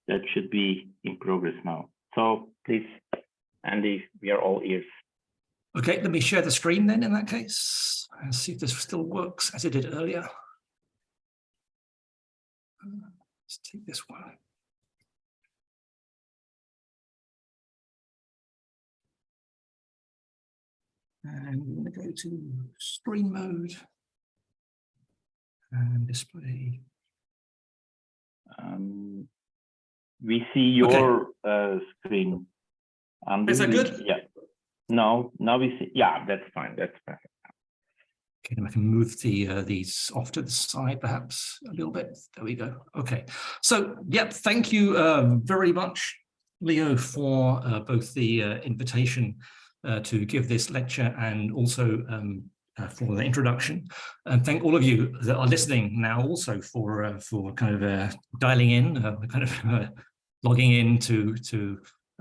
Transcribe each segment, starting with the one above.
that should be in progress now. So please, Andy, we are all ears. Okay, let me share the screen then in that case and see if this still works as it did earlier. Let's take this one. And we're going to go to screen mode and display. We see your screen. Is that good? Yeah. No, now we see. Yeah, that's fine. That's perfect. Okay, then I can move these off to the side, perhaps a little bit. There we go. Okay. So, yeah, thank you very much, Leo, for both the invitation to give this lecture and also for the introduction. And thank all of you that are listening now also for kind of dialing in, logging in to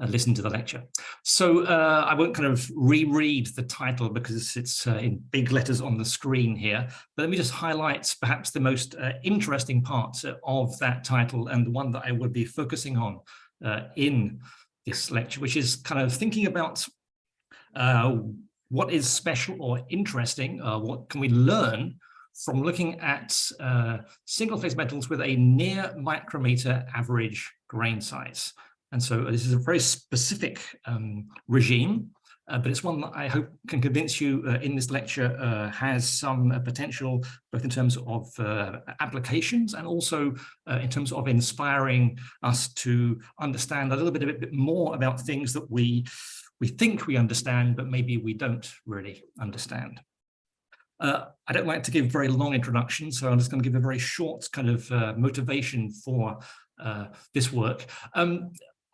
listen to the lecture. So I won't kind of reread the title because it's in big letters on the screen here, but let me just highlight perhaps the most interesting part of that title and the one that I would be focusing on in this lecture, which is kind of thinking about what is special or interesting, what can we learn from looking at single-phase metals with a near micrometer average grain size. And so this is a very specific regime, but it's one that I hope can convince you in this lecture has some potential, both in terms of applications and also in terms of inspiring us to understand a bit more about things that we think we understand, but maybe we don't really understand. I don't like to give very long introductions, so I'm just going to give a very short kind of motivation for this work.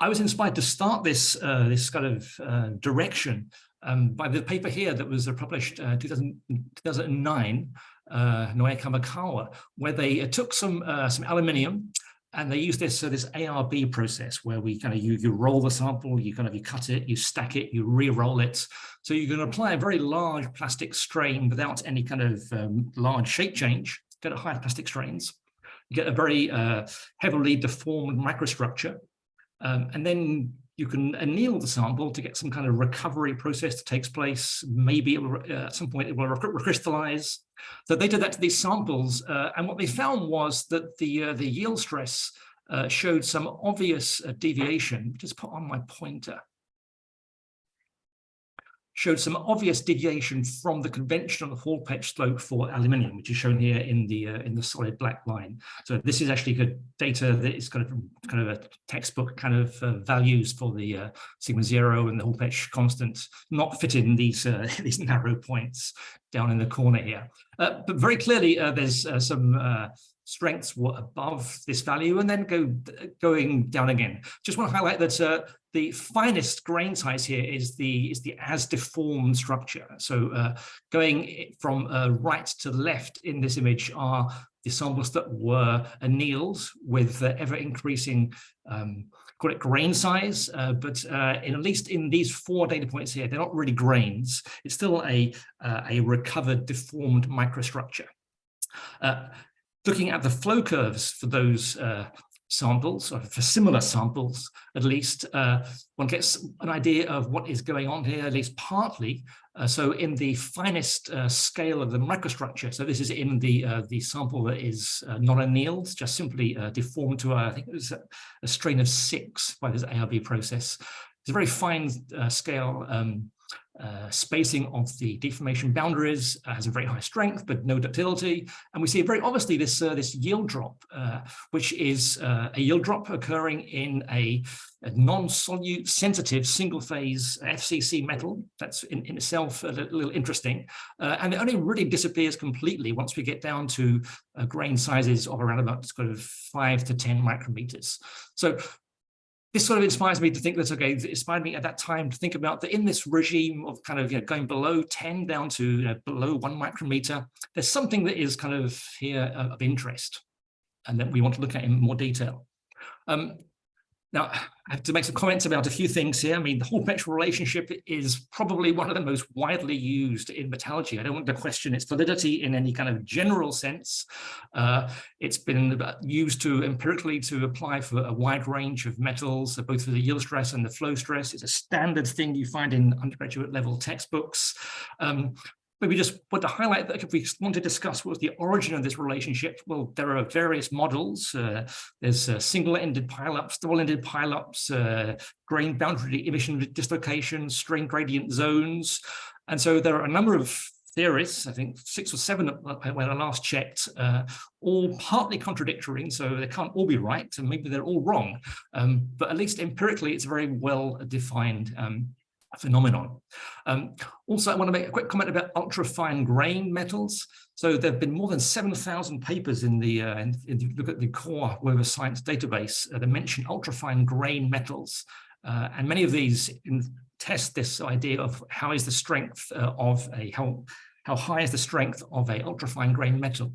I was inspired to start this this kind of direction by the paper here that was published 2009, Noe Kamikawa, where they took some aluminium and they used this ARB process where we kind of you roll the sample, you cut it, you stack it, you re-roll it. So you can apply a very large plastic strain without any kind of large shape change, get a higher plastic strains. You get a very heavily deformed microstructure. And then you can anneal the sample to get some kind of recovery process that takes place. Maybe it will, at some point it will recrystallize. So they did that to these samples, and what they found was that the yield stress showed some obvious deviation. Just put on my pointer. Showed some obvious deviation from the conventional Hall-Petch slope for aluminium, which is shown here in the solid black line. So this is actually good data that is kind of a textbook kind of values for the sigma 0 and the Hall-Petch constant, not fit in these these narrow points down in the corner here. But very clearly, there's some strengths were above this value and then going down again. Just want to highlight that the finest grain size here is the as deformed structure. So going from right to left in this image are the samples that were annealed with ever increasing call it grain size, but at least in these 4 data points here, they're not really grains. It's still a recovered deformed microstructure. Looking at the flow curves for those samples, or for similar samples, at least, one gets an idea of what is going on here, at least partly. So in the finest scale of the microstructure, so this is in the sample that is not annealed, just simply deformed to, I think it was a strain of 6 by this ARB process. It's a very fine scale. Spacing of the deformation boundaries has a very high strength, but no ductility. And we see very obviously this yield drop, which is a yield drop occurring in a non-solute sensitive single phase FCC metal. That's in itself a little interesting. And it only really disappears completely once we get down to grain sizes of around about sort of 5 to 10 micrometers. So this sort of inspires me to think that, okay, it inspired me at that time to think about that in this regime of kind of going below 10 down to below 1 micrometer, there's something that is kind of here of interest and that we want to look at in more detail. Now, I have to make some comments about a few things here. I mean, the Hall-Petch relationship is probably one of the most widely used in metallurgy. I don't want to question its validity in any kind of general sense. It's been used empirically to apply for a wide range of metals, both for the yield stress and the flow stress. It's a standard thing you find in undergraduate level textbooks. Maybe just want to highlight that if we want to discuss what's the origin of this relationship, well, there are various models. There's single-ended pileups, double-ended pileups, grain boundary emission dislocation, strain gradient zones. And so there are a number of theories, I think 6 or 7 when I last checked, all partly contradictory, so they can't all be right, and maybe they're all wrong. But at least empirically, it's a very well-defined phenomenon. Also, I want to make a quick comment about ultrafine grain metals. So there have been more than 7,000 papers in the look at the core Web of Science database that mention ultrafine grain metals, and many of these test this idea of how is the strength of how high is the strength of a ultrafine grain metal.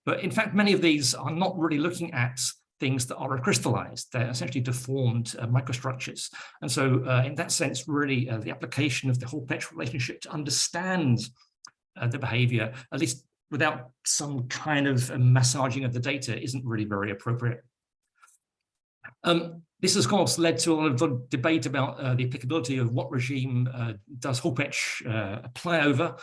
But in fact, many of these are not really looking at things that are recrystallized. They're essentially deformed microstructures. And so in that sense, really the application of the Hall-Petch relationship to understand the behavior, at least without some kind of massaging of the data, isn't really very appropriate. This has, of course, led to a lot of debate about the applicability of what regime does Hall-Petch apply over.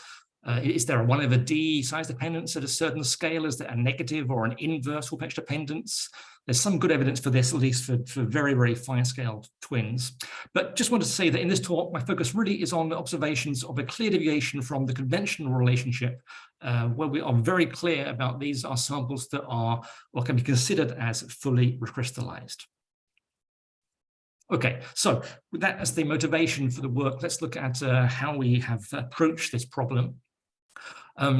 Is there a 1/d size dependence at a certain scale? Is there a negative or an inverse Hall-Petch dependence? There's some good evidence for this, at least for very, very fine-scale twins. But just want to say that in this talk, my focus really is on the observations of a clear deviation from the conventional relationship, where we are very clear about these are samples that are what can be considered as fully recrystallized. Okay, so with that as the motivation for the work, let's look at how we have approached this problem. That's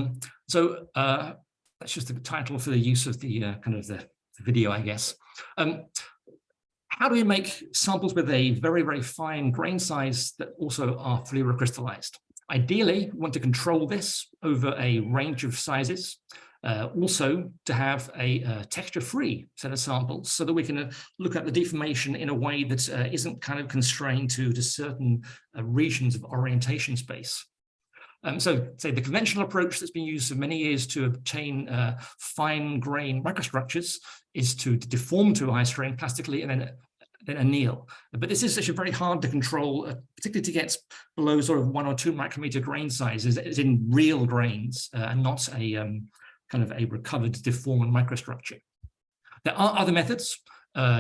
just the title for the use of the kind of the video, I guess. How do we make samples with a very, very fine grain size that also are fully recrystallized? Ideally, we want to control this over a range of sizes. Also to have a texture-free set of samples so that we can look at the deformation in a way that isn't kind of constrained to certain regions of orientation space. So say the conventional approach that's been used for many years to obtain fine grain microstructures is to deform to a high strain plastically and then anneal. But this is actually very hard to control, particularly to get below sort of 1 or 2 micrometer grain sizes, as in real grains, and not a kind of a recovered deformed microstructure. There are other methods.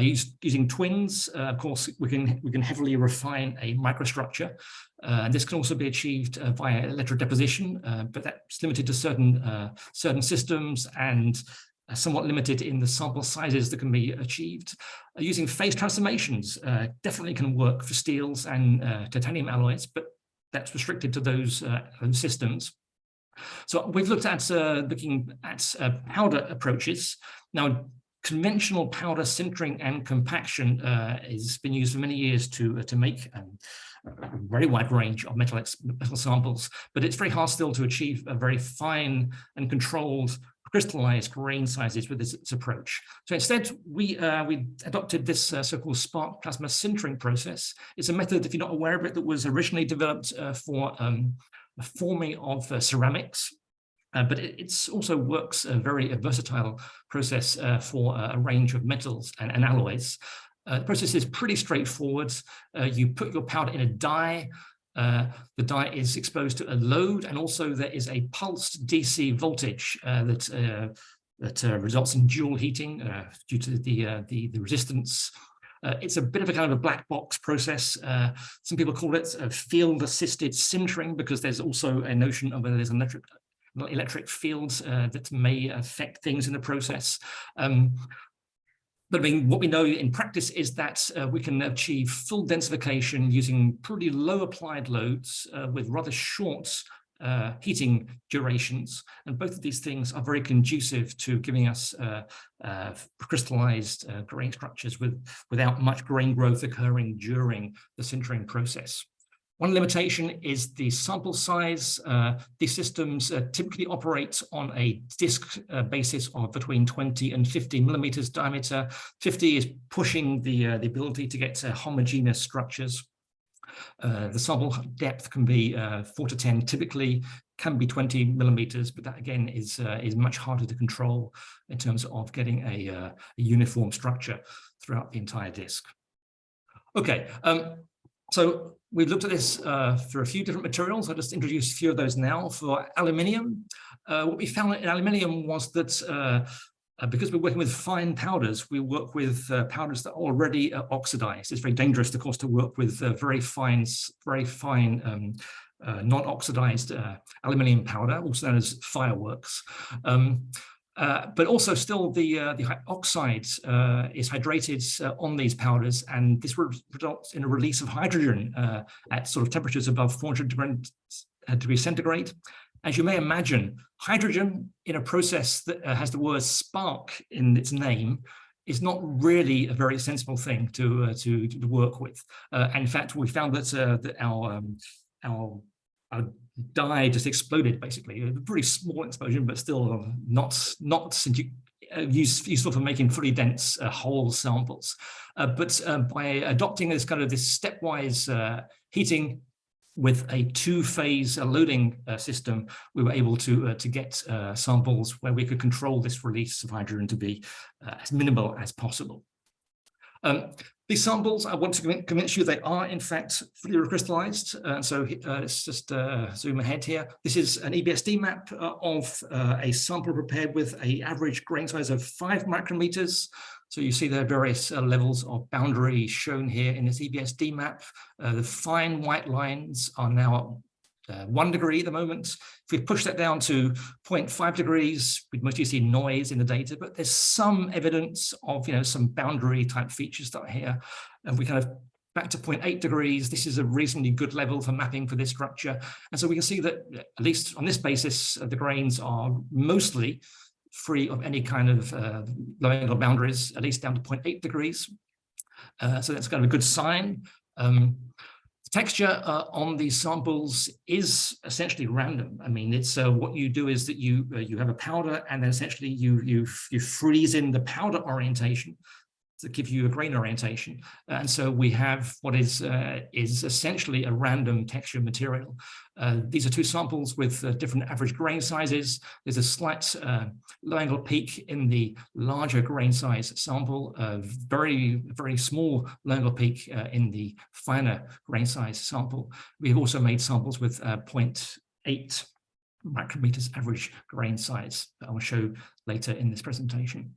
Using twins, of course, we can heavily refine a microstructure. And this can also be achieved via electrodeposition, but that's limited to certain systems and somewhat limited in the sample sizes that can be achieved. Using phase transformations definitely can work for steels and titanium alloys, but that's restricted to those systems. So we've looked at looking at powder approaches. Now, conventional powder sintering and compaction has been used for many years to make a very wide range of metal samples, but it's very hard still to achieve a very fine and controlled crystallized grain sizes with this approach. So instead, we adopted this so-called spark plasma sintering process. It's a method, if you're not aware of it, that was originally developed for forming of ceramics. But it also works a very versatile process for a range of metals and alloys. The process is pretty straightforward. You put your powder in a die. The die is exposed to a load, and also there is a pulsed DC voltage that results in dual heating due to the resistance. It's a bit of a kind of a black box process. Some people call it a field-assisted sintering because there's also a notion of whether there's an electric fields that may affect things in the process. But I mean, what we know in practice is that we can achieve full densification using pretty low applied loads with rather short heating durations. And both of these things are very conducive to giving us crystallized grain structures without much grain growth occurring during the sintering process. One limitation is the sample size. These systems typically operate on a disk basis of between 20 and 50 millimeters diameter. 50 is pushing the ability to get homogeneous structures. The sample depth can be 4 to 10, typically can be 20 millimeters, but that again is much harder to control in terms of getting a uniform structure throughout the entire disk. Okay, so we've looked at this for a few different materials. I'll just introduce a few of those now. For aluminium, what we found in aluminium was that because we're working with fine powders, we work with powders that are already oxidized. It's very dangerous, of course, to work with very fine non-oxidized aluminium powder, also known as fireworks. But also still the oxide is hydrated on these powders, and this results in a release of hydrogen at sort of temperatures above 400 degrees centigrade. As you may imagine, hydrogen in a process that has the word spark in its name is not really a very sensible thing to work with. And in fact, we found that our dye just exploded, basically. A pretty small explosion, but still not useful for making fully dense whole samples. But by adopting this stepwise heating with a two-phase loading system, we were able to get samples where we could control this release of hydrogen to be as minimal as possible. These samples, I want to convince you they are in fact fully recrystallized. So let's just zoom ahead here. This is an EBSD map of a sample prepared with an average grain size of 5 micrometers. So you see there are various levels of boundary shown here in this EBSD map. The fine white lines are now at 1 degree at the moment. If we push that down to 0.5 degrees, we'd mostly see noise in the data, but there's some evidence of some boundary type features that are here. And we kind of back to 0.8 degrees, this is a reasonably good level for mapping for this structure. And so we can see that, at least on this basis, the grains are mostly free of any kind of low angle boundaries, at least down to 0.8 degrees. So that's kind of a good sign. Texture on these samples is essentially random. I mean, it's what you do is that you have a powder, and then essentially you freeze in the powder orientation to give you a grain orientation. And so we have what is essentially a random texture material. These are two samples with different average grain sizes. There's a slight low angle peak in the larger grain size sample, very, very small low angle peak in the finer grain size sample. We've also made samples with 0.8 micrometers average grain size that I will show later in this presentation.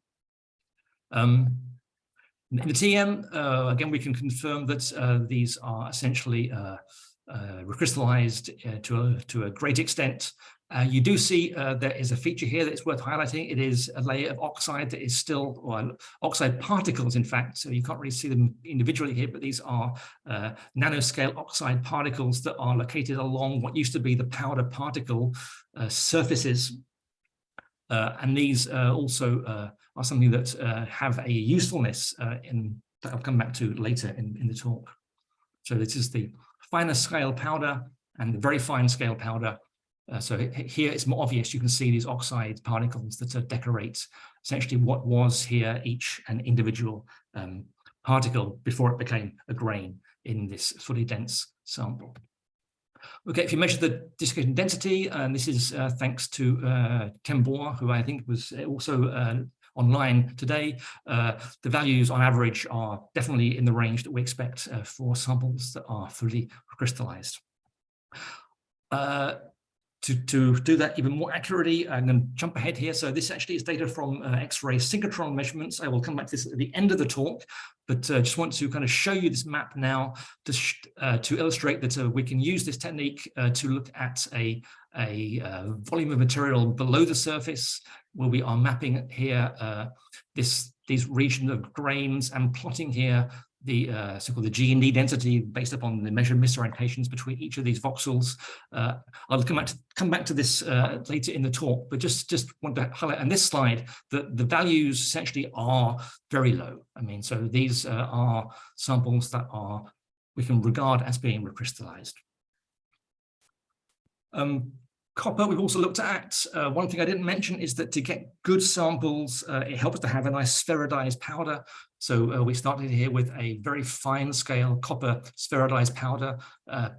In the TM, again, we can confirm that these are essentially recrystallized to a great extent. You do see there is a feature here that's worth highlighting. It is a layer of oxide that is still, or oxide particles, in fact, so you can't really see them individually here, but these are nanoscale oxide particles that are located along what used to be the powder particle surfaces. And these also are something that have a usefulness that I'll come back to later in the talk. So this is the finer scale powder and the very fine scale powder. So here it's more obvious. You can see these oxide particles that decorate essentially what was here each an individual particle before it became a grain in this fully dense sample. Okay, if you measure the dislocation density, and this is thanks to Ken Bohr, who I think was also online today, the values on average are definitely in the range that we expect for samples that are fully crystallized. To do that even more accurately, I'm going to jump ahead here. So this actually is data from X-ray synchrotron measurements. I will come back to this at the end of the talk, but just want to kind of show you this map now to illustrate that we can use this technique to look at a volume of material below the surface, where we are mapping here these regions of grains and plotting here the so-called the G&D density based upon the measured misorientations between each of these voxels. I'll come back to this later in the talk, but just want to highlight on this slide that the values essentially are very low. I mean, so these are samples that we can regard as being recrystallized. Copper, we've also looked at. One thing I didn't mention is that to get good samples, it helps to have a nice spheroidized powder. So we started here with a very fine scale copper spheroidized powder,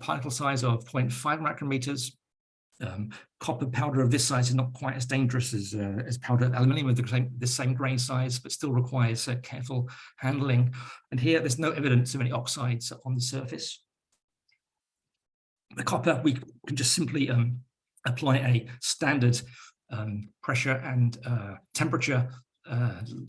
particle size of 0.5 micrometers. Copper powder of this size is not quite as dangerous as powder aluminium of the same grain size, but still requires careful handling. And here there's no evidence of any oxides on the surface. The copper, we can just simply apply a standard pressure and temperature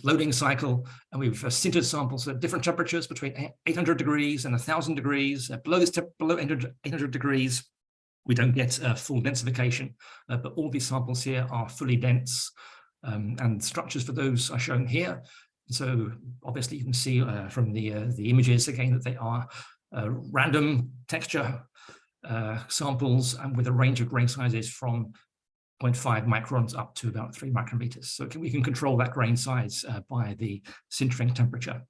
loading cycle, and we've sintered samples at different temperatures between 800 degrees and 1000 degrees. Below 800 degrees, we don't get full densification, but all these samples here are fully dense, and structures for those are shown here. So obviously you can see from the images again that they are random texture samples, and with a range of grain sizes from 0.5 microns up to about 3 micrometers. So we can control that grain size by the sintering temperature.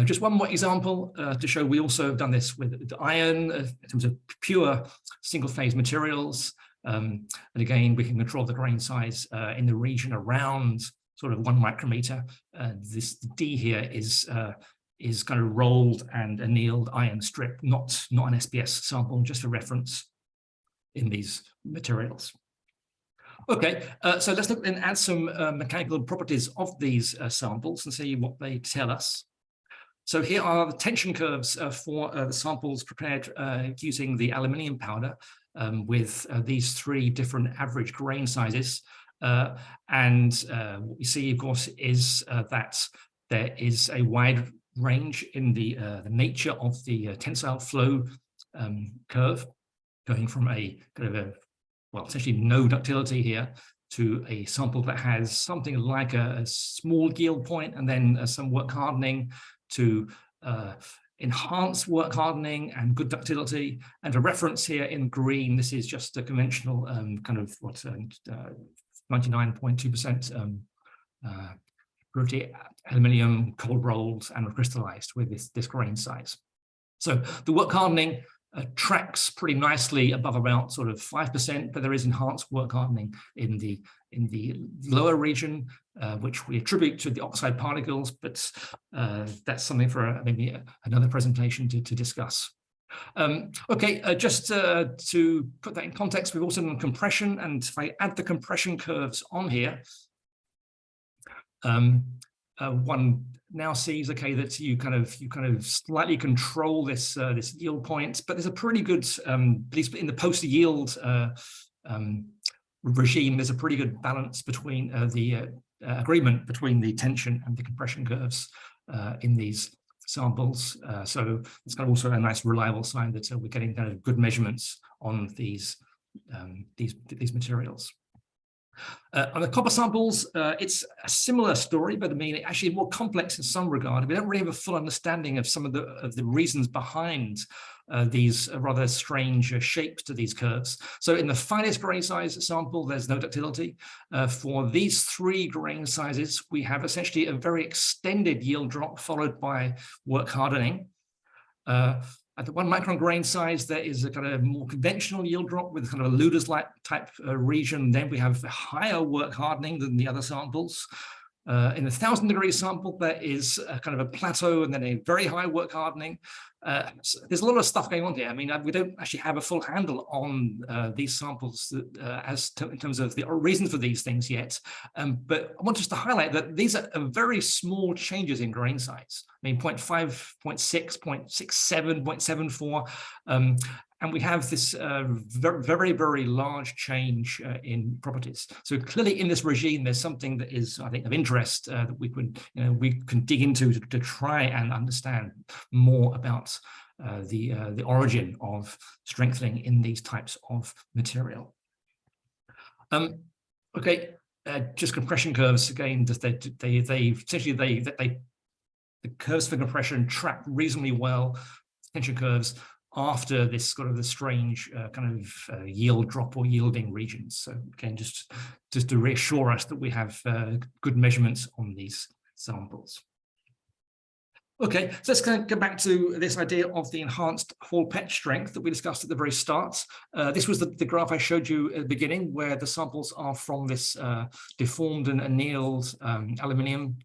Just one more example to show we also have done this with iron in terms of pure single-phase materials. And again, we can control the grain size in the region around sort of 1 micrometer. This D here is kind of rolled and annealed iron strip, not an SBS sample, just for reference in these materials. Okay, so let's look then at some mechanical properties of these samples and see what they tell us. So here are the tension curves for the samples prepared using the aluminium powder with these 3 different average grain sizes. And what we see, of course, is that there is a wide range in the nature of the tensile flow curve, going from a kind of well, essentially no ductility here to a sample that has something like a small yield point and then some work hardening to enhanced work hardening and good ductility. And a reference here in green, this is just a conventional kind of 99.2% purity aluminium, cold rolled and recrystallized with this grain size. So the work hardening tracks pretty nicely above about sort of 5%, but there is enhanced work hardening in the lower region, which we attribute to the oxide particles, but that's something for maybe another presentation to discuss. Okay, just to put that in context, we've also done compression, and if I add the compression curves on here, one now sees, okay, that you kind of slightly control this this yield point, but there's a pretty good, at least in the post-yield regime, there's a pretty good balance between the agreement between the tension and the compression curves in these samples. So it's kind of also a nice reliable sign that we're getting kind of good measurements on these materials. On the copper samples, it's a similar story, but I mean, actually more complex in some regard. We don't really have a full understanding of some of the reasons behind these rather strange shapes to these curves. So in the finest grain size sample, there's no ductility. For these 3 grain sizes, we have essentially a very extended yield drop followed by work hardening. At the 1 micron grain size, there is a kind of more conventional yield drop with kind of a Luder's-like type region. Then we have higher work hardening than the other samples. In the 1000 degree sample, there is a kind of a plateau and then a very high work hardening. So there's a lot of stuff going on here. I mean, we don't actually have a full handle on these samples in terms of the reasons for these things yet. But I want just to highlight that these are very small changes in grain size. I mean, 0.5, 0.6, 0.67, 0.74. And we have this very, very large change in properties. So clearly in this regime, there's something that is, I think, of interest that we can dig into to try and understand more about the origin of strengthening in these types of material. Okay, just compression curves again. The curves for compression track reasonably well tension curves after this sort of the strange kind of yield drop or yielding regions. So again, just to reassure us that we have good measurements on these samples. Okay, so let's go back to this idea of the enhanced Hall-Petch strength that we discussed at the very start. This was the graph I showed you at the beginning, where the samples are from this deformed and annealed aluminium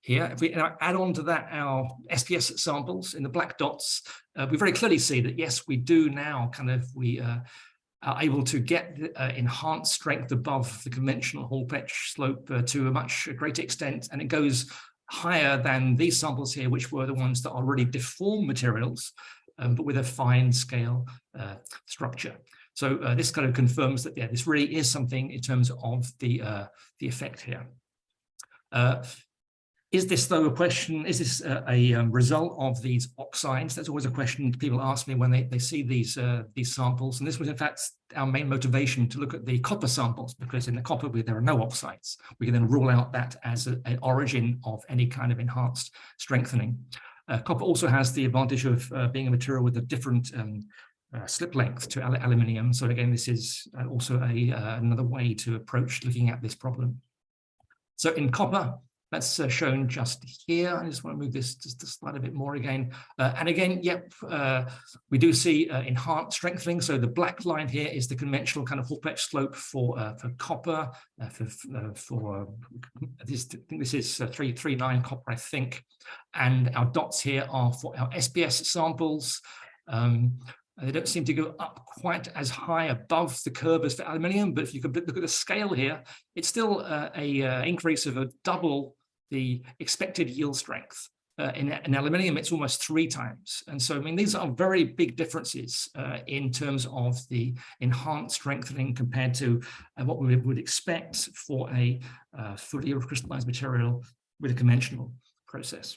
here. If we add on to that our SPS samples in the black dots, we very clearly see that, yes, we do now we are able to get enhanced strength above the conventional Hall-Petch slope to a much greater extent, and it goes higher than these samples here, which were the ones that are really deformed materials, but with a fine scale structure. So this kind of confirms that, yeah, this really is something in terms of the effect here. Is this, though, a question, is this a result of these oxides? That's always a question people ask me when they see these samples. And this was, in fact, our main motivation to look at the copper samples, because in the copper, there are no oxides. We can then rule out that as an origin of any kind of enhanced strengthening. Copper also has the advantage of being a material with a different slip length to aluminium. So again, this is also another way to approach looking at this problem. So in copper, that's shown just here. I just want to move this just a slide a bit more again. And again, yep, we do see enhanced strengthening. So the black line here is the conventional kind of Hall-Petch slope for copper. I think this is 339 copper, I think. And our dots here are for our SPS samples. They don't seem to go up quite as high above the curve as for aluminium, but if you could look at the scale here, it's still an increase of double the expected yield strength. In aluminium, it's almost 3 times. And so, I mean, these are very big differences in terms of the enhanced strengthening compared to what we would expect for a fully recrystallized material with a conventional process.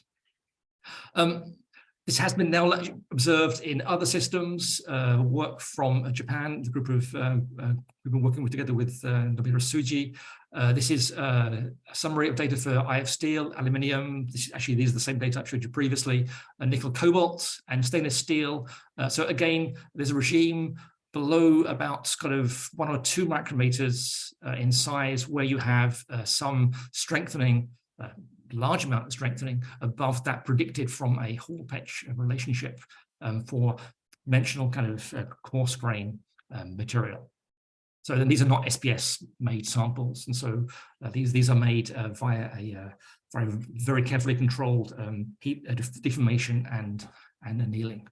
This has been now observed in other systems, work from Japan, the group of we've been working together with Nobira Suji. This is a summary of data for IF steel, aluminium. These are the same data I showed you previously, nickel, cobalt, and stainless steel. So again, there's a regime below about kind of 1 or 2 micrometers in size where you have some strengthening, large amount of strengthening above that predicted from a Hall-Petch relationship for conventional kind of coarse grain material. So then these are not SPS made samples, and so these are made via a very carefully controlled heat deformation and annealing.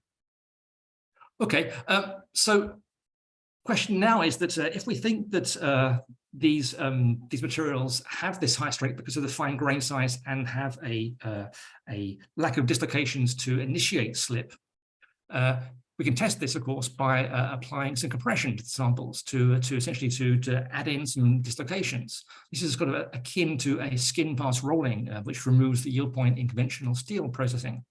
Okay, so question now is that if we think that these materials have this high strength because of the fine grain size and have a lack of dislocations to initiate slip, we can test this, of course, by applying some compression to the samples to essentially to add in some dislocations. This is kind of akin to a skin pass rolling, which removes the yield point in conventional steel processing.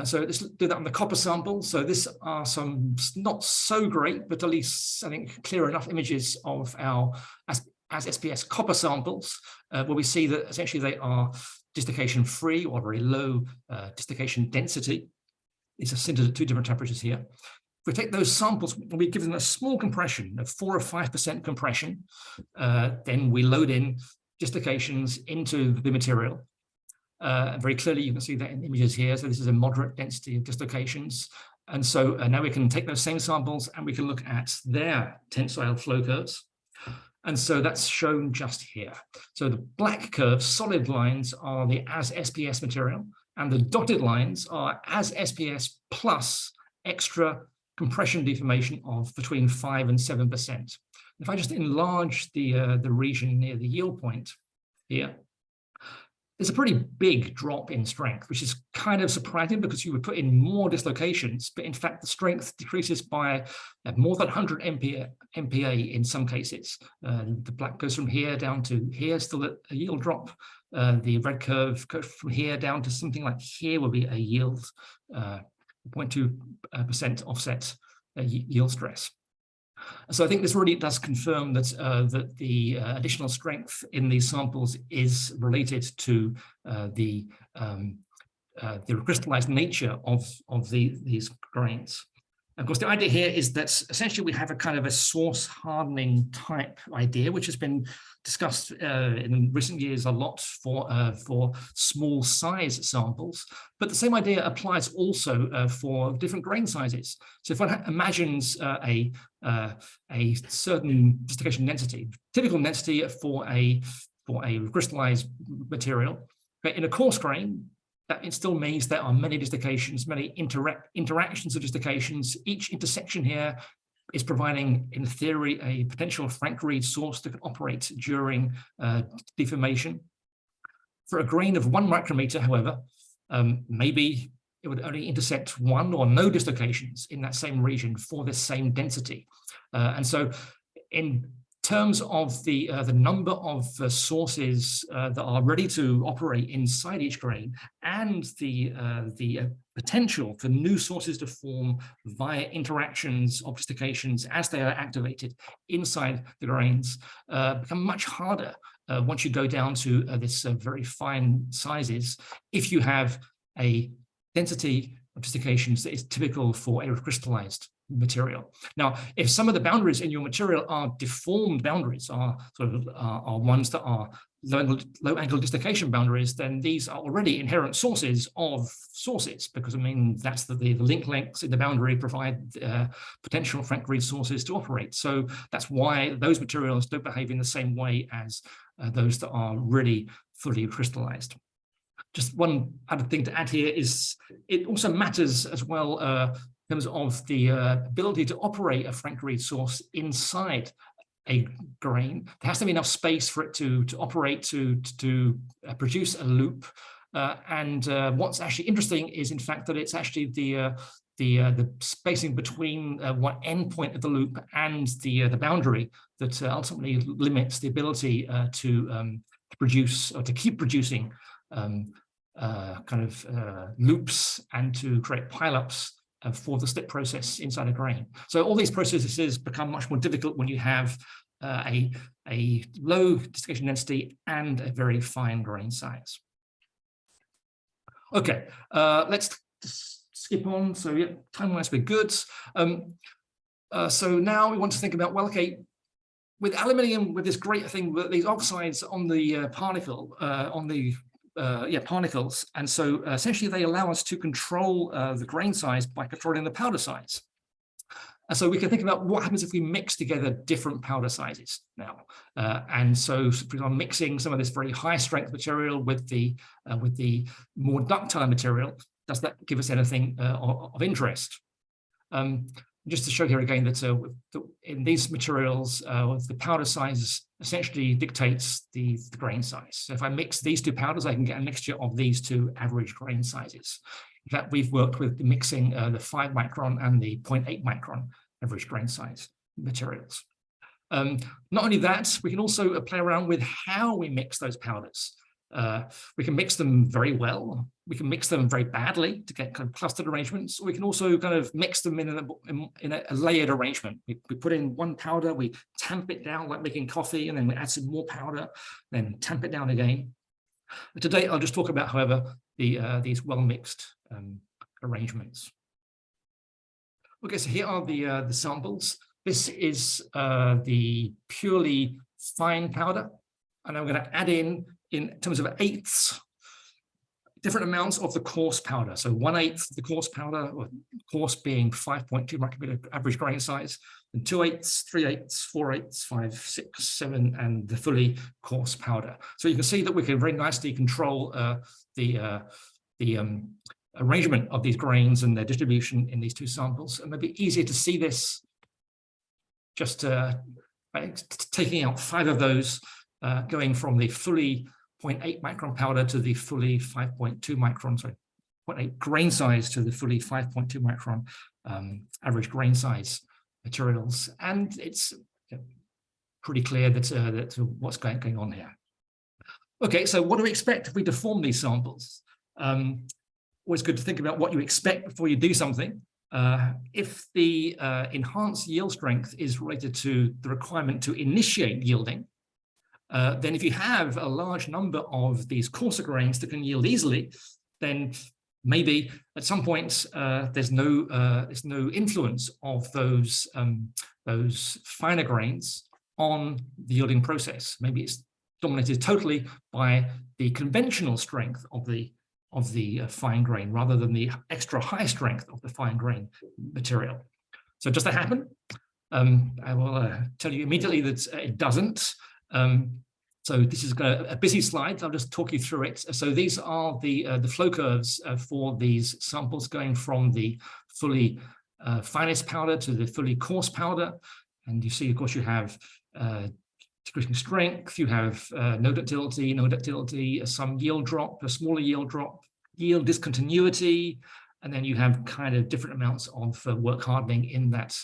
So let's do that on the copper sample. So this are some not so great, but at least I think clear enough images of our as SPS copper samples, where we see that essentially they are dislocation free or very low dislocation density. These are sintered at 2 different temperatures here. If we take those samples, we give them a small compression of 4 or 5% compression, then we load in dislocations into the material. Very clearly, you can see that in images here. So this is a moderate density of dislocations. And so now we can take those same samples and we can look at their tensile flow curves. And so that's shown just here. So the black curves, solid lines, are the as SPS material, and the dotted lines are as SPS plus extra compression deformation of between 5 and 7%. If I just enlarge the region near the yield point here, there's a pretty big drop in strength, which is kind of surprising because you would put in more dislocations, but in fact the strength decreases by more than 100 MPa in some cases. The black goes from here down to here, still a yield drop. The red curve goes from here down to something like here will be a yield 0.2% offset yield stress. So I think this really does confirm that that the additional strength in these samples is related to the recrystallized nature of these grains. Of course, the idea here is that essentially we have a kind of a source hardening type idea, which has been discussed in recent years a lot for small size samples. But the same idea applies also for different grain sizes. So if one imagines a certain dislocation density, typical density for a recrystallized material, but in a coarse grain, that it still means there are many dislocations, many interactions of dislocations. Each intersection here is providing, in theory, a potential Frank-Reed source that can operate during deformation. For a grain of 1 micrometer, however, maybe it would only intersect 1 or no dislocations in that same region for this same density. And so in terms of the number of sources that are ready to operate inside each grain, and the potential for new sources to form via interactions of dislocations as they are activated inside the grains, become much harder once you go down to this very fine sizes, if you have a density of dislocations that is typical for a recrystallized material. Now, if some of the boundaries in your material are deformed boundaries, are ones that are low angle dislocation boundaries, then these are already inherent sources of sources, because I mean that's the link lengths in the boundary provide potential Frank-Reed sources to operate. So that's why those materials don't behave in the same way as those that are really fully crystallized. Just one other thing to add here is it also matters as well in terms of the ability to operate a Frank-Reed source inside a grain. There has to be enough space for it to operate, to produce a loop. And what's actually interesting is, in fact, that it's actually the spacing between one endpoint of the loop and the boundary that ultimately limits the ability to produce or to keep producing loops and to create pileups for the slip process inside a grain. So all these processes become much more difficult when you have a low dislocation density and a very fine grain size. Okay, let's skip on. So yeah, time-wise we're good. So now we want to think about, well, okay, with aluminium, with this great thing, with these oxides on the particles, and so essentially they allow us to control the grain size by controlling the powder size. And so we can think about what happens if we mix together different powder sizes now. And so for example, mixing some of this very high strength material with the more ductile material, does that give us anything of interest? Just to show here again that in these materials, the powder size essentially dictates the grain size. So if I mix these two powders, I can get a mixture of these two average grain sizes. In fact, we've worked with mixing the 5 micron and the 0.8 micron average grain size materials. Not only that, we can also play around with how we mix those powders. We can mix them very well. We can mix them very badly to get kind of clustered arrangements. Or we can also kind of mix them in a layered arrangement. We put in one powder, we tamp it down like making coffee, and then we add some more powder, then tamp it down again. But today, I'll just talk about, however, these well-mixed arrangements. Okay, so here are the samples. This is the purely fine powder, and I'm going to add in terms of eighths, different amounts of the coarse powder. So 1/8 the coarse powder, or coarse being 5.2 micrometer average grain size, and 2/8, 3/8, 4/8, 5, 6, 7, and the fully coarse powder. So you can see that we can very nicely control the arrangement of these grains and their distribution in these two samples. And maybe easier to see this just taking out 5 of those, going from the fully 0.8 micron powder to the fully 5.2 micron, sorry, 0.8 grain size to the fully 5.2 micron average grain size materials. And it's pretty clear that what's going on here. Okay, so what do we expect if we deform these samples? Always good to think about what you expect before you do something. If the enhanced yield strength is related to the requirement to initiate yielding, then if you have a large number of these coarser grains that can yield easily, then maybe at some point there's no influence of those finer grains on the yielding process. Maybe it's dominated totally by the conventional strength of the fine grain rather than the extra high strength of the fine grain material. So does that happen? I will tell you immediately that it doesn't. So this is a busy slide. I'll just talk you through it. So these are the flow curves for these samples going from the fully finest powder to the fully coarse powder. And you see, of course, you have decreasing strength, you have no ductility, some yield drop, a smaller yield drop, yield discontinuity, and then you have kind of different amounts of work hardening in that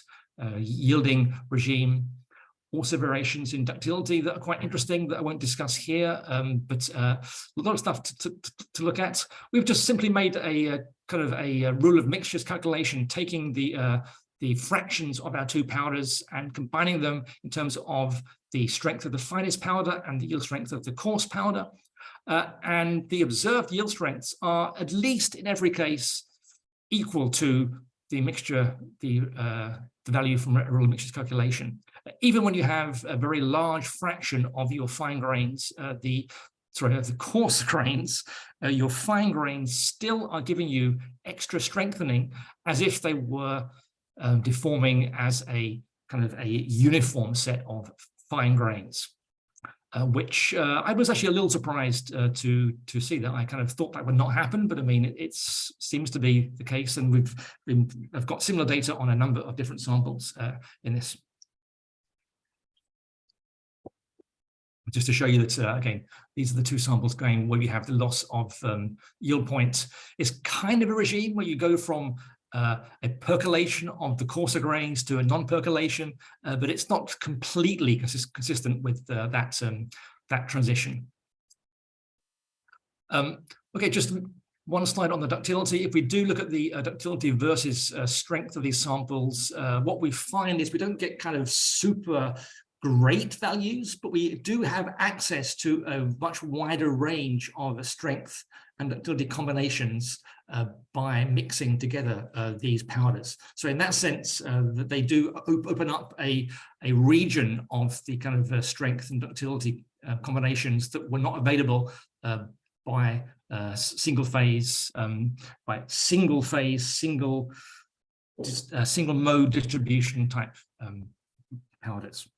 yielding regime. Also variations in ductility that are quite interesting that I won't discuss here, but a lot of stuff to look at. We've just simply made a kind of a rule of mixtures calculation, taking the fractions of our two powders and combining them in terms of the strength of the finest powder and the yield strength of the coarse powder. And the observed yield strengths are, at least in every case, equal to the mixture, the value from a rule of mixtures calculation. Even when you have a very large fraction of your fine grains, the coarse grains, your fine grains still are giving you extra strengthening as if they were deforming as a kind of a uniform set of fine grains, which I was actually a little surprised to see that. I kind of thought that would not happen, but I mean, it seems to be the case, and I've got similar data on a number of different samples in this. Just to show you that, again, these are the two samples going where you have the loss of yield point. It's kind of a regime where you go from a percolation of the coarser grains to a non-percolation, but it's not completely consistent with that transition. Okay, just one slide on the ductility. If we do look at the ductility versus strength of these samples, what we find is we don't get kind of super great values, but we do have access to a much wider range of strength and ductility combinations by mixing together these powders. So in that sense, that they do open up a region of the kind of strength and ductility combinations that were not available by single mode distribution type powders.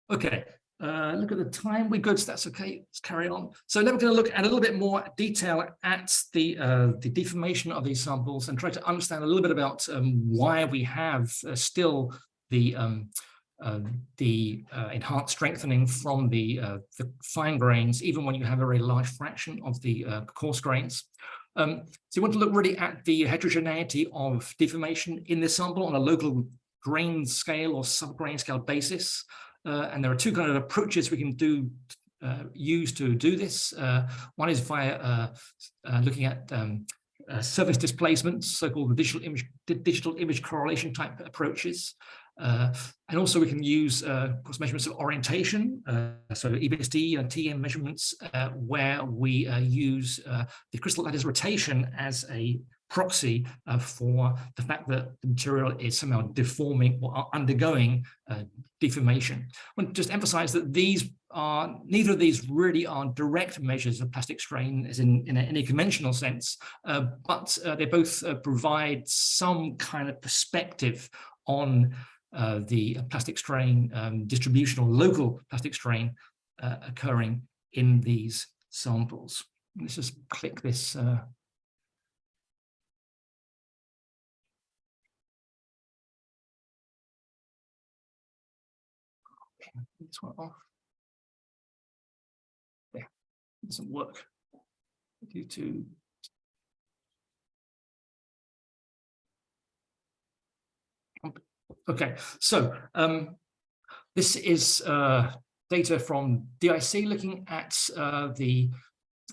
Okay, look at the time. We're good, so that's okay. Let's carry on. So now we're going to look at a little bit more detail at the deformation of these samples and try to understand a little bit about why we have still the enhanced strengthening from the fine grains, even when you have a very large fraction of the coarse grains. So you want to look really at the heterogeneity of deformation in this sample on a local grain scale or sub-grain scale basis. And there are two kind of approaches we can use to do this. One is via looking at surface displacements, so-called digital image correlation type approaches. And also we can use, of course, measurements of orientation, so EBSD and TM measurements, where we use the crystal lattice rotation as a proxy for the fact that the material is somehow deforming or undergoing deformation. I want to just emphasize that neither of these really are direct measures of plastic strain as in any conventional sense, but they both provide some kind of perspective on the plastic strain distribution or local plastic strain occurring in these samples. Let's just click this. This one off. Yeah, it doesn't work due to. Okay, so this is data from DIC looking at the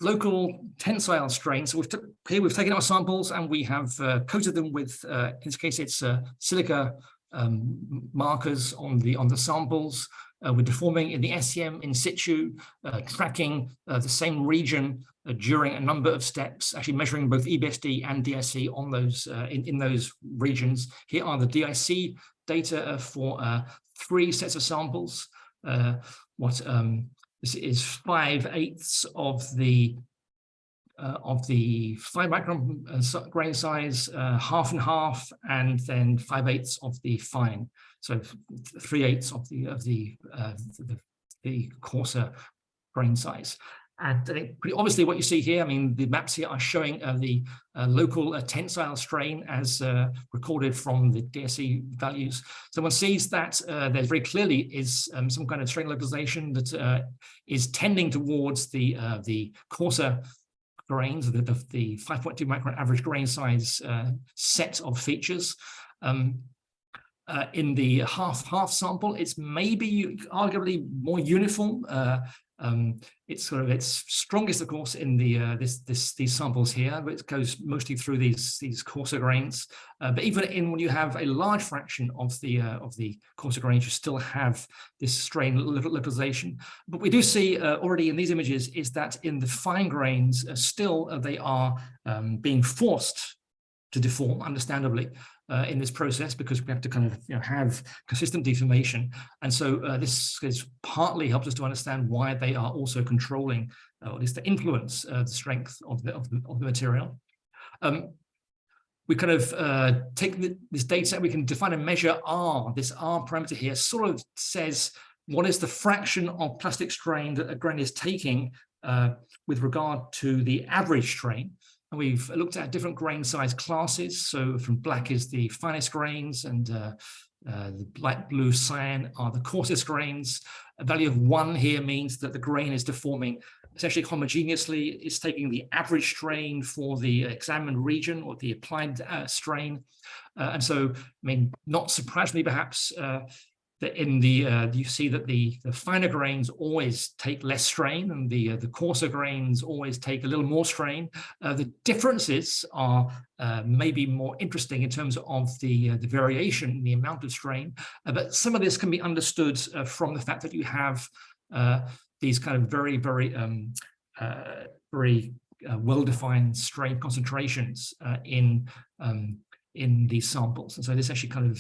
local tensile strain. So we've taken our samples and we have coated them with, in this case, it's silica markers on the samples. we're deforming in the SEM in situ, tracking the same region during a number of steps, actually measuring both EBSD and DIC on those in those regions. Here are the DIC data for 3 sets of samples. This is 5/8 of the 5 micron grain size, half and half, and then 5/8 of the fine. So 3/8 of the coarser grain size. And pretty obviously what you see here, I mean, the maps here are showing the local tensile strain as recorded from the DSE values. So one sees that there very clearly is some kind of strain localization that is tending towards the coarser grains, the 5.2 micron average grain size set of features. In the half sample, it's maybe arguably more uniform. It's strongest, of course, in these samples here, but it goes mostly through these coarser grains. But even when you have a large fraction of the coarser grains, you still have this strain localization. But we do see already in these images is that in the fine grains, still they are being forced to deform, understandably, in this process, because we have to kind of have consistent deformation. And so this is partly helps us to understand why they are also controlling, or at least to influence the strength of the material. We kind of take this data set, we can define a measure R. This R parameter here sort of says what is the fraction of plastic strain that a grain is taking with regard to the average strain. And we've looked at different grain size classes. So from black is the finest grains, and the light blue cyan are the coarsest grains. A value of 1 here means that the grain is deforming essentially homogeneously. It's taking the average strain for the examined region, or the applied strain. And so, I mean, not surprisingly, perhaps, that in the you see that the finer grains always take less strain, and the coarser grains always take a little more strain. The differences are maybe more interesting in terms of the variation in the amount of strain, but some of this can be understood from the fact that you have these kind of very well-defined strain concentrations in these samples. And so this actually kind of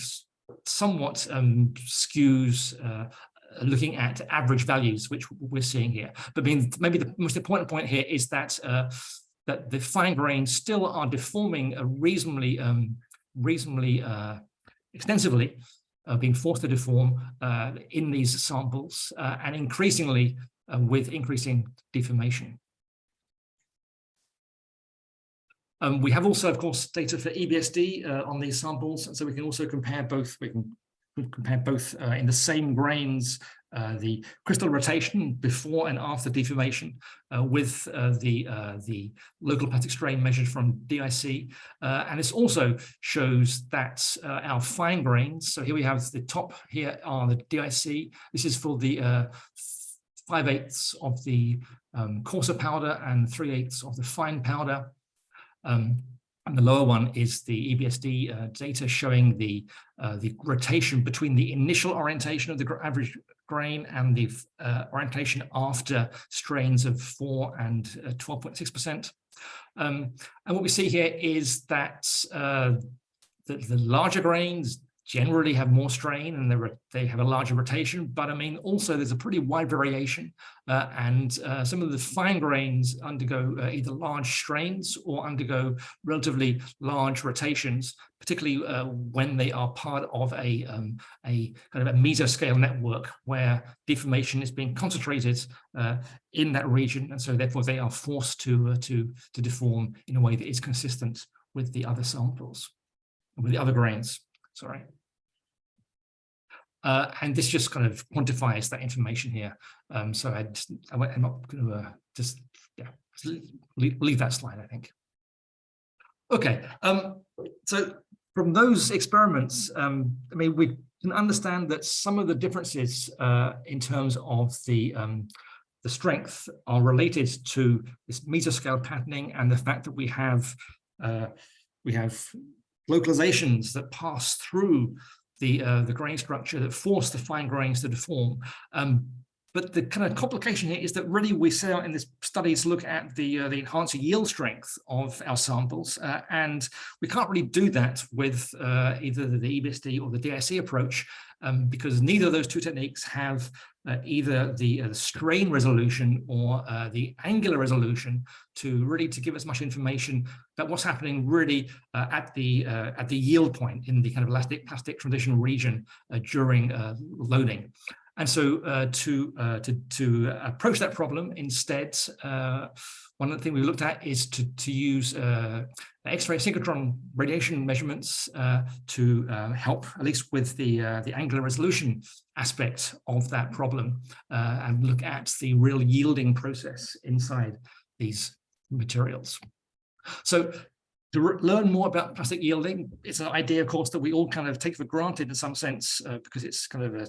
somewhat skews looking at average values, which we're seeing here. But maybe the most important point here is that that the fine grains still are deforming reasonably extensively, being forced to deform in these samples, and increasingly with increasing deformation. We have also, of course, data for EBSD on these samples, and so we can also compare both. We can compare both in the same grains, the crystal rotation before and after deformation, with the local plastic strain measured from DIC, and this also shows that our fine grains. So here we have the top. Here are the DIC. This is for the 5/8 of the coarser powder and 3/8 of the fine powder. And the lower one is the EBSD data showing the rotation between the initial orientation of the average grain and the orientation after strains of 4 and 12.6%. And what we see here is that the larger grains generally have more strain, and they have a larger rotation, but I mean, also there's a pretty wide variation, and some of the fine grains undergo either large strains or undergo relatively large rotations, particularly when they are part of a kind of a mesoscale network where deformation is being concentrated in that region, and so therefore they are forced to deform in a way that is consistent with the other samples, with the other grains. Sorry. And this just kind of quantifies that information here. So I'm not going to just leave that slide, I think. Okay. So from those experiments, I mean, we can understand that some of the differences in terms of the strength are related to this mesoscale patterning and the fact that we have localizations that pass through the grain structure that force the fine grains to deform. But the kind of complication here is that really we set out in this study to look at the enhanced yield strength of our samples, and we can't really do that with either the EBSD or the DIC approach, because neither of those two techniques have either the strain resolution or the angular resolution to give us much information about what's happening really at the yield point in the kind of elastic plastic transition region during loading. And so to approach that problem instead, one of the things we looked at is to use X-ray synchrotron radiation measurements to help, at least with the angular resolution aspect of that problem, and look at the real yielding process inside these materials. So to learn more about plastic yielding, it's an idea, of course, that we all kind of take for granted in some sense, because it's kind of a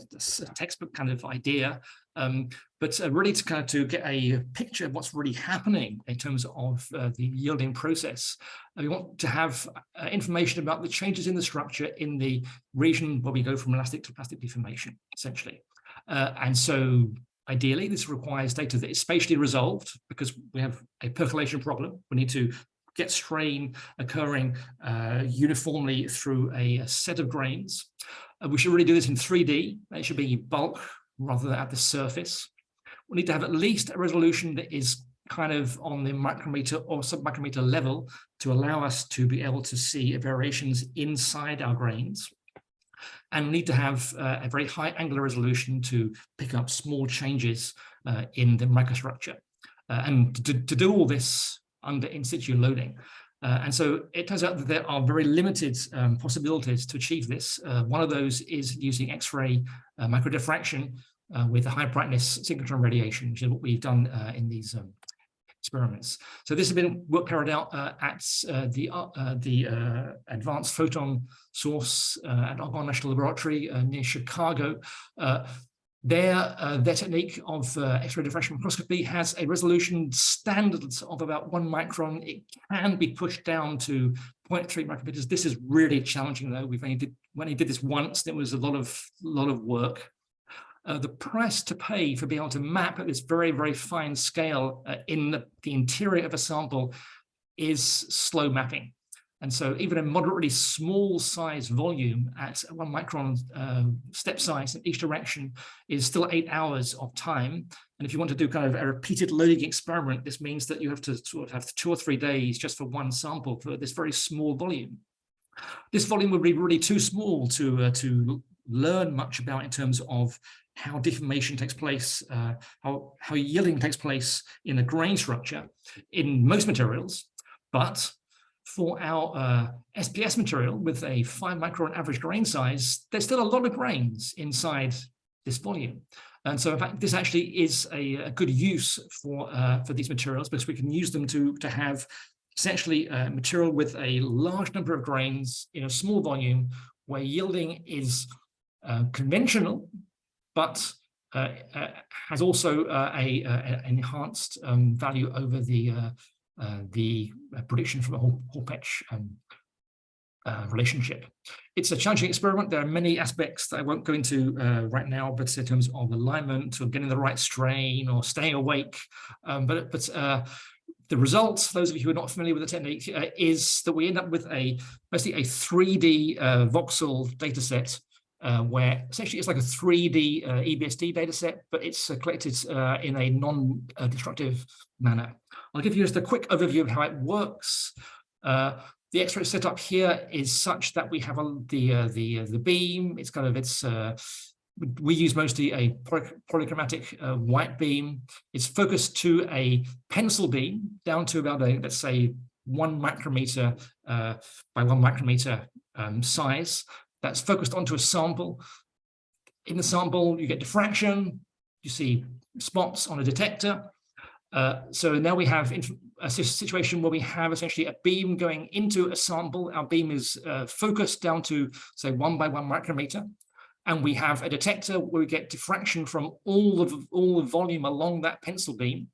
textbook kind of idea. But really to get a picture of what's really happening in terms of the yielding process, we want to have information about the changes in the structure in the region where we go from elastic to plastic deformation, essentially. And so ideally, this requires data that is spatially resolved, because we have a percolation problem. We need to get strain occurring uniformly through a set of grains. We should really do this in 3D. It should be bulk rather than at the surface. We need to have at least a resolution that is kind of on the micrometer or sub-micrometer level to allow us to be able to see variations inside our grains. And we need to have a very high angular resolution to pick up small changes in the microstructure. And to do all this under in situ loading. And so it turns out that there are very limited possibilities to achieve this. One of those is using X-ray microdiffraction with a high brightness synchrotron radiation, which is what we've done in these experiments. So this has been work carried out at the Advanced Photon Source at Argonne National Laboratory near Chicago. Their technique of X-ray diffraction microscopy has a resolution standard of about 1 micron. It can be pushed down to 0.3 micrometers. This is really challenging, though. We've only did this once. It was a lot of work. The price to pay for being able to map at this very, very fine scale in the interior of a sample is slow mapping. And so even a moderately small size volume at 1 micron step size in each direction is still 8 hours of time. And if you want to do kind of a repeated loading experiment, this means that you have to sort of have 2 or 3 days just for one sample for this very small volume. This volume would be really too small to learn much about in terms of how deformation takes place, how yielding takes place in a grain structure in most materials. But for our SPS material with a 5 micron average grain size, there's still a lot of grains inside this volume. And so in fact, this actually is a good use for these materials, because we can use them to have essentially material with a large number of grains in a small volume where yielding is conventional, but has also an enhanced value over the prediction from a Hall-Petch relationship. It's a challenging experiment. There are many aspects that I won't go into right now, but in terms of alignment or getting the right strain or staying awake. But the results, those of you who are not familiar with the technique, is that we end up with basically a 3D voxel data set, where essentially it's like a 3D EBSD data set, but it's collected in a non-destructive manner. I'll give you just a quick overview of how it works. The X-ray setup here is such that we have the beam. It's kind of we use mostly a polychromatic white beam. It's focused to a pencil beam down to about let's say 1 micrometer by 1 micrometer size. That's focused onto a sample. In the sample, you get diffraction. You see spots on a detector. So now we have a situation where we have essentially a beam going into a sample. Our beam is focused down to, say, 1 by 1 micrometer. And we have a detector where we get diffraction from all the volume along that pencil beam.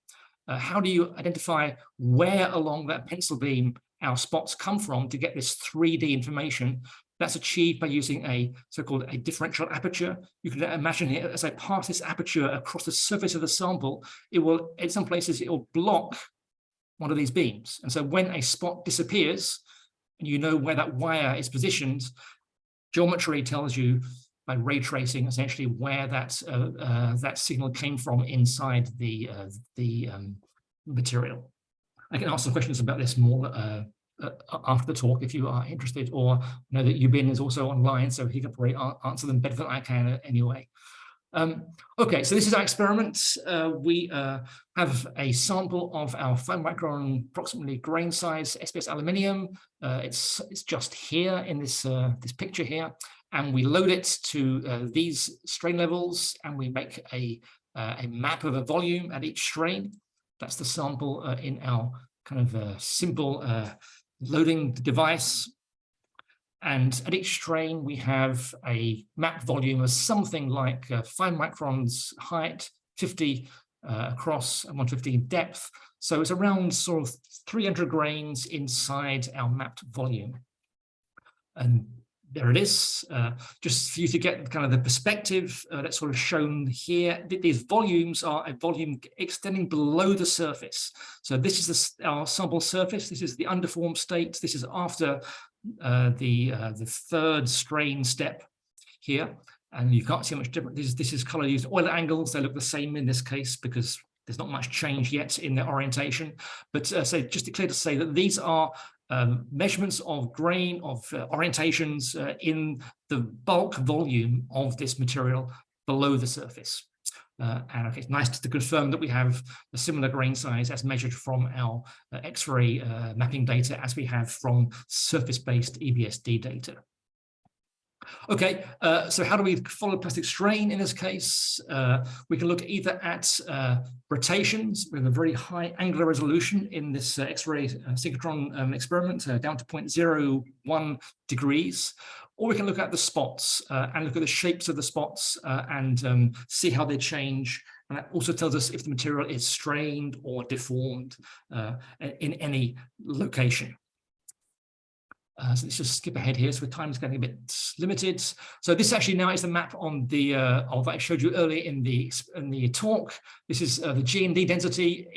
How do you identify where along that pencil beam our spots come from to get this 3D information. That's achieved by using a so-called a differential aperture. You can imagine it as I pass this aperture across the surface of the sample, it will, in some places, it will block one of these beams. And so when a spot disappears, and you know where that wire is positioned, geometry tells you by ray tracing essentially where that that signal came from inside the material. I can ask some questions about this more after the talk if you are interested, or know that Yubin is also online, so he can probably answer them better than I can anyway. Okay, so this is our experiment. We have a sample of our 5 micron approximately grain size SPS aluminium. It's just here in this this picture here, and we load it to these strain levels, and we make a map of a volume at each strain. That's the sample in our kind of simple loading device. And at each strain, we have a mapped volume of something like 5 microns height, 50 across, and 150 depth. So it's around sort of 300 grains inside our mapped volume. And there it is, just for you to get kind of the perspective that's sort of shown here. These volumes are a volume extending below the surface. So this is our sample surface. This is the undeformed state. This is after the third strain step here, and you can't see much different. This is color used oil angles. They look the same in this case because there's not much change yet in their orientation. But so just clear to say that these are measurements of grain, of orientations in the bulk volume of this material below the surface. And okay, it's nice to confirm that we have a similar grain size as measured from our X-ray mapping data as we have from surface-based EBSD data. Okay, so how do we follow plastic strain in this case? We can look either at rotations with a very high angular resolution in this X-ray synchrotron experiment, down to 0.01 degrees, or we can look at the spots and look at the shapes of the spots and see how they change. And that also tells us if the material is strained or deformed in any location. So let's just skip ahead here, so time is getting a bit limited. So this actually now is the map on the of I showed you earlier in the talk. This is the G&D density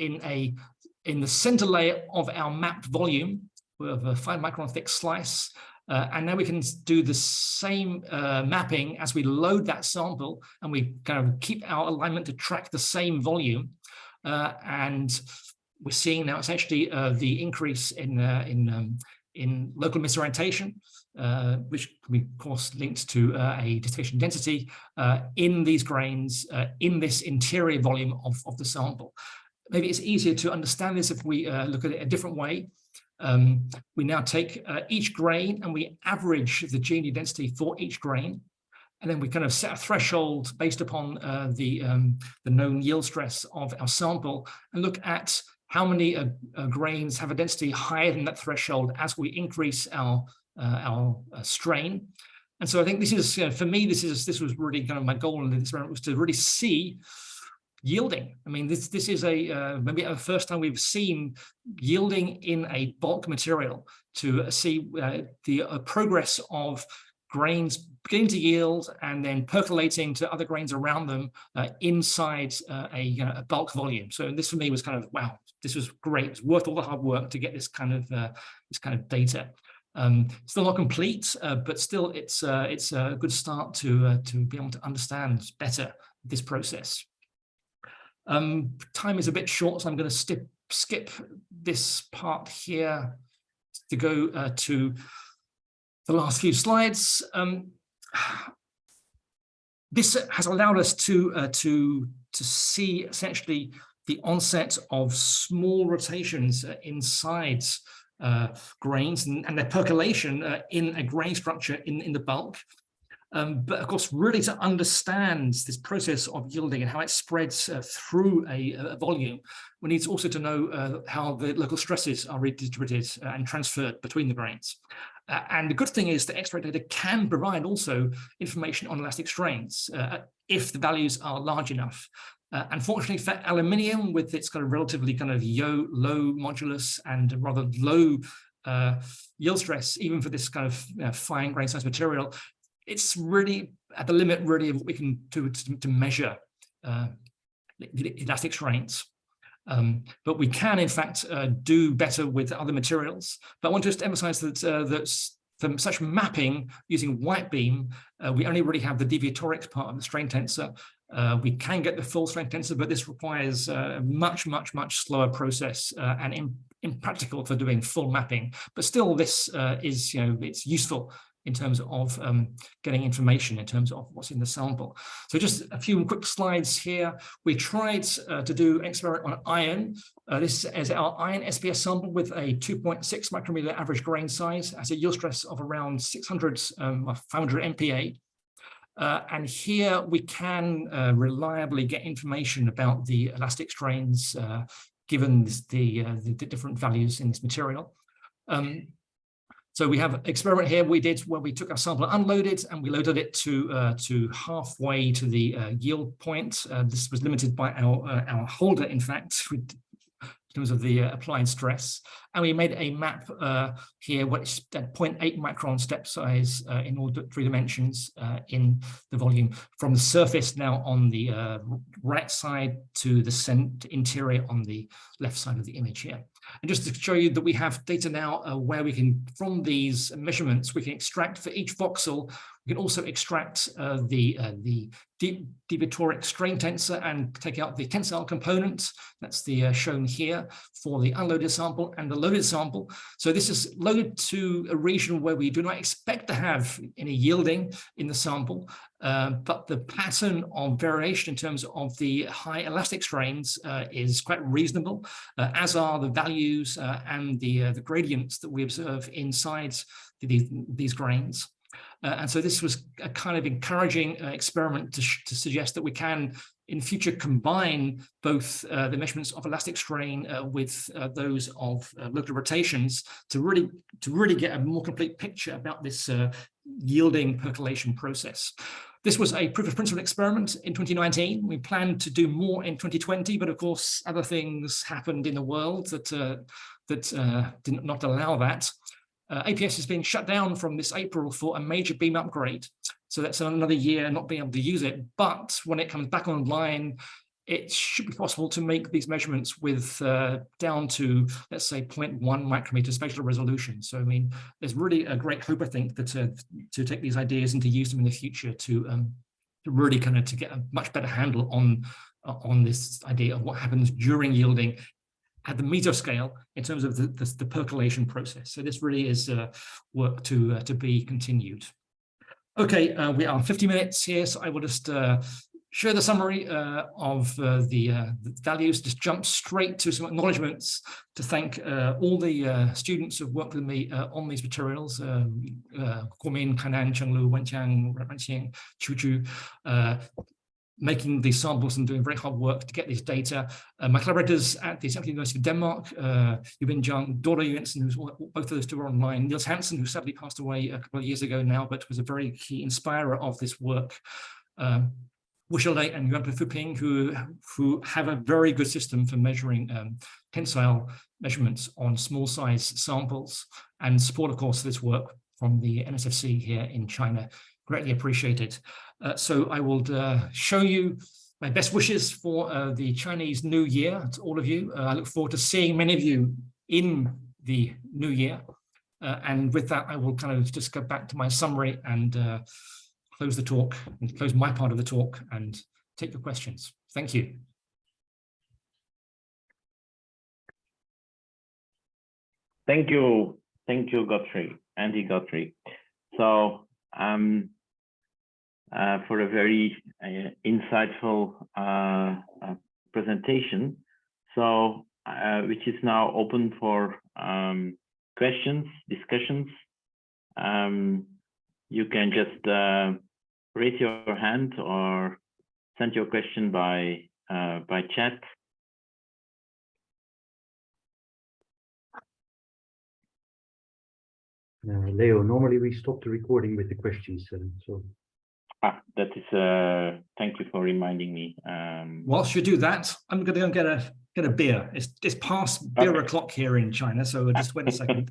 in the center layer of our mapped volume with a 5 micron thick slice. And now we can do the same mapping as we load that sample, and we kind of keep our alignment to track the same volume. And we're seeing now it's actually the increase in local misorientation, which can be, of course, linked to a dislocation density in these grains in this interior volume of the sample. Maybe it's easier to understand this if we look at it a different way. We now take each grain and we average the G&D density for each grain, and then we kind of set a threshold based upon the known yield stress of our sample and look at how many grains have a density higher than that threshold as we increase our strain. And so I think this is, for me, this was really kind of my goal in this experiment, was to really see yielding. I mean, this is maybe the first time we've seen yielding in a bulk material, to see the progress of grains beginning to yield and then percolating to other grains around them inside a bulk volume. So this for me was kind of, wow, this was great. It's worth all the hard work to get this kind of data. Still not complete, but still it's a good start to be able to understand better this process. Time is a bit short, so I'm going to skip this part here to go to the last few slides. This has allowed us to see essentially the onset of small rotations inside grains and their percolation in a grain structure in the bulk. But of course, really to understand this process of yielding and how it spreads through a volume, we need also to know how the local stresses are redistributed and transferred between the grains. And the good thing is that X-ray data can provide also information on elastic strains if the values are large enough. Unfortunately for aluminium, with its kind of relatively kind of low modulus and rather low yield stress, even for this kind of fine grain size material, it's really at the limit really of what we can do to measure elastic strains. But we can, in fact, do better with other materials. But I want to just emphasize that, that for such mapping using white beam, we only really have the deviatorics part of the strain tensor. We can get the full strain tensor, but this requires a much slower process and impractical for doing full mapping. But still, this is, it's useful in terms of getting information in terms of what's in the sample. So just a few quick slides here. We tried to do an experiment on iron. This is our iron SPS sample with a 2.6 micrometer average grain size as a yield stress of around 600 or 500 MPa. And here we can reliably get information about the elastic strains given the different values in this material. So we have an experiment here we did where we took our sample unloaded and we loaded it to halfway to the yield point. This was limited by our holder, in fact, in terms of the applied stress. And we made a map here, which at 0.8 micron step size in all 3 dimensions in the volume from the surface now on the right side to the interior on the left side of the image here. And just to show you that we have data now where we can, from these measurements, we can extract for each voxel, we can also extract the deviatoric strain tensor and take out the tensile component. That's the shown here for the unloaded sample and the loaded sample. So this is loaded to a region where we do not expect to have any yielding in the sample, but the pattern of variation in terms of the high elastic strains is quite reasonable, as are the values and the gradients that we observe inside these grains. And so this was a kind of encouraging experiment to suggest that we can in future combine both the measurements of elastic strain with those of local rotations to really get a more complete picture about this yielding percolation process. This was a proof of principle experiment in 2019. We planned to do more in 2020, but of course other things happened in the world that did not allow that. APS has been shut down from this April for a major beam upgrade. So that's another year not being able to use it. But when it comes back online, it should be possible to make these measurements with down to, let's say, 0.1 micrometer spatial resolution. So, I mean, there's really a great hope, I think, that to take these ideas and to use them in the future to really kind of to get a much better handle on this idea of what happens during yielding at the mesoscale in terms of the percolation process. So this really is work to be continued. Okay, we are 50 minutes here, so I will just share the summary of the values, just jump straight to some acknowledgements to thank all the students who've worked with me on these materials, Guomin, Kainan, Chenglu, Wenqiang, Ranqing, Chuchu, making these samples and doing very hard work to get this data. My collaborators at the Central University of Denmark, Yubin Zhang, Dora Jensen, who's both of those two are online, Niels Hansen, who sadly passed away a couple of years ago now, but was a very key inspirer of this work. Wu Shilei and Yuan Fuping, who have a very good system for measuring tensile measurements on small size samples, and support, of course, this work from the NSFC here in China. Greatly appreciated. So I will show you my best wishes for the Chinese New Year to all of you. I look forward to seeing many of you in the new year. And with that, I will kind of just go back to my summary and close the talk, and close my part of the talk and take your questions. Thank you. Thank you, Godfrey, Andy Godfrey. So for a very insightful presentation, so which is now open for questions, discussions. You can just raise your hand or send your question by chat. Leo, normally we stop the recording with the questions, so. That is, thank you for reminding me. Whilst you do that, I'm going to go get a beer. It's past beer o'clock here in China, so just wait a second.